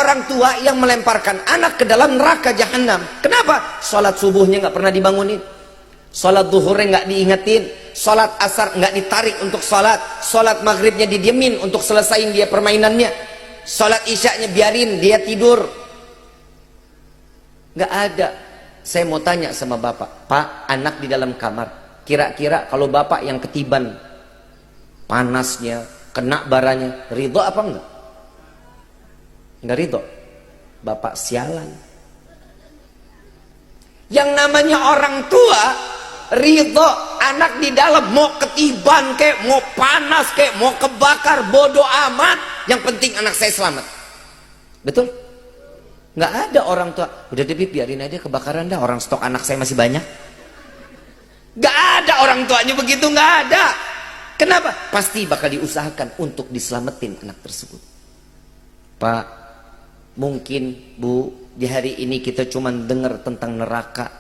orang tua yang melemparkan anak ke dalam neraka jahanam. Kenapa? Sholat subuhnya nggak pernah dibangunin, sholat duhurnya nggak diingetin, sholat asar nggak ditarik untuk sholat maghribnya didiemin untuk selesaiin dia permainannya, sholat isyaknya biarin dia tidur. Nggak ada. Saya mau tanya sama bapak, Pak, anak di dalam kamar, kira-kira kalau bapak yang ketiban panasnya, kena baranya, ridho apa enggak? Enggak ridho. Bapak sialan. Yang namanya orang tua ridho anak di dalam, mau ketiban kek, mau panas kek, mau kebakar, bodoh amat, yang penting anak saya selamat. Betul? Nggak ada orang tua, udah deh biarin aja kebakaran dah, orang stok anak saya masih banyak. Nggak ada orang tuanya begitu, nggak ada. Kenapa? Pasti bakal diusahakan untuk diselamatin anak tersebut. Pak, mungkin Bu, di hari ini kita cuma dengar tentang neraka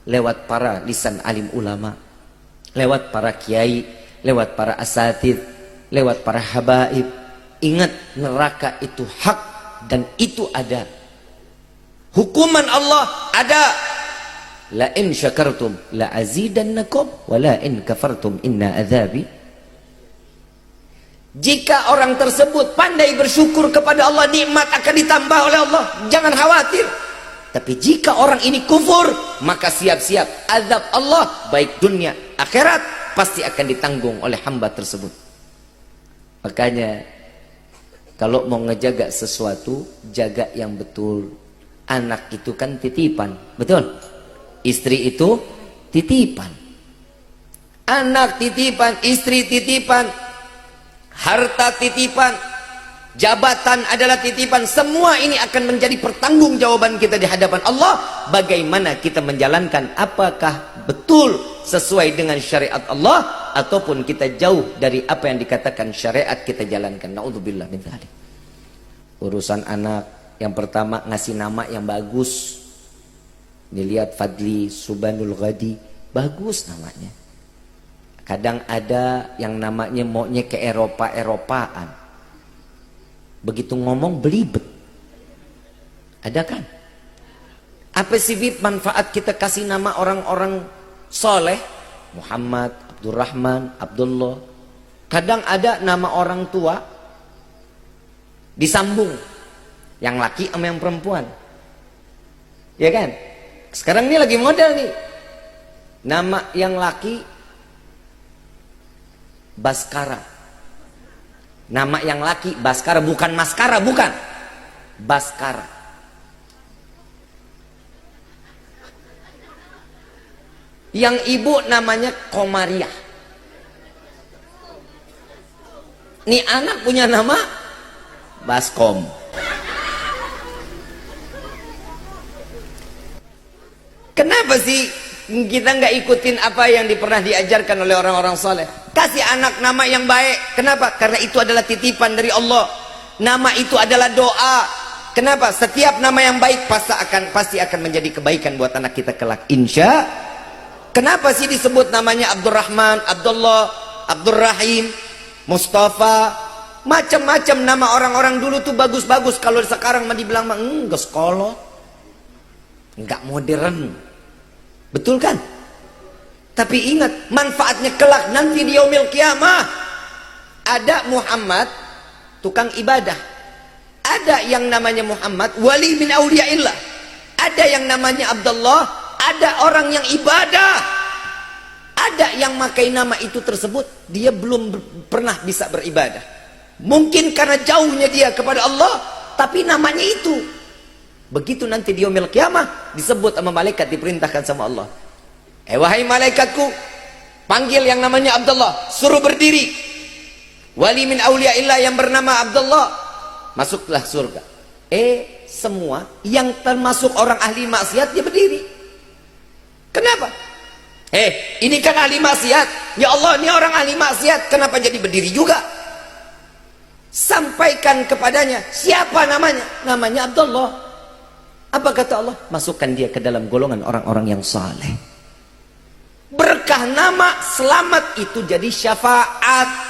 lewat para lisan alim ulama, lewat para kiai, lewat para asatidz, lewat para habaib. Ingat, neraka itu hak dan itu ada. Hukuman Allah ada. La in syakartum la azidannakum wa la in kafartum inna adzabi. Jika orang tersebut pandai bersyukur kepada Allah, nikmat akan ditambah oleh Allah, jangan khawatir. Tapi jika orang ini kufur, maka siap-siap azab Allah baik dunia akhirat pasti akan ditanggung oleh hamba tersebut. Makanya kalau mau ngejaga sesuatu, jaga yang betul. Anak itu kan titipan, betul? Istri itu titipan. Anak titipan, istri titipan, harta titipan, jabatan adalah titipan. Semua ini akan menjadi pertanggungjawaban kita di hadapan Allah. Bagaimana kita menjalankan, apakah betul sesuai dengan syariat Allah ataupun kita jauh dari apa yang dikatakan syariat kita jalankan. Na'udzubillah min dzalik. Urusan anak, yang pertama ngasih nama yang bagus. Dilihat Fadli Subhanul Ghadi, bagus namanya. Kadang ada yang namanya maunya ke Eropa-Eropaan, begitu ngomong belibet. Ada kan? Apa sih manfaat kita kasih nama orang-orang soleh? Muhammad, Abdurrahman, Abdullah. Kadang ada nama orang tua disambung, yang laki sama yang perempuan, ya kan? Sekarang ini lagi model nih, nama yang laki Baskara, nama yang laki Baskara, bukan maskara, bukan, Baskara. Yang ibu namanya Komariah. Nih anak punya nama Baskom. Kenapa sih kita nggak ikutin apa yang pernah diajarkan oleh orang-orang soleh? Kasih anak nama yang baik. Kenapa? Karena itu adalah titipan dari Allah. Nama itu adalah doa. Kenapa? Setiap nama yang baik pasti akan menjadi kebaikan buat anak kita kelak, insya. Kenapa sih disebut namanya Abdurrahman, Abdullah, Abdurrahim, Mustafa? Macam-macam nama orang-orang dulu tuh bagus-bagus. Kalau sekarang mah dibilang mah enggak sekolah, enggak modern. Betul kan? Tapi ingat, manfaatnya kelak nanti di yaumil qiyamah. Ada Muhammad tukang ibadah, ada yang namanya Muhammad wali min auliyaillah, ada yang namanya Abdullah, ada orang yang ibadah, ada yang makai nama itu tersebut dia belum pernah bisa beribadah. Mungkin karena jauhnya dia kepada Allah, tapi namanya itu. Begitu nanti di yaumil qiyamah disebut sama malaikat, diperintahkan sama Allah, wahai malaikatku, panggil yang namanya Abdullah, suruh berdiri. Wali min auliyaillah yang bernama Abdullah, masuklah surga. Semua yang termasuk orang ahli maksiat dia berdiri. Kenapa? Ini kan ahli maksiat. Ya Allah, ini orang ahli maksiat, kenapa jadi berdiri juga? Sampaikan kepadanya, siapa namanya? Namanya Abdullah. Apa kata Allah? Masukkan dia ke dalam golongan orang-orang yang saleh. Berkah nama, selamat itu jadi syafaat.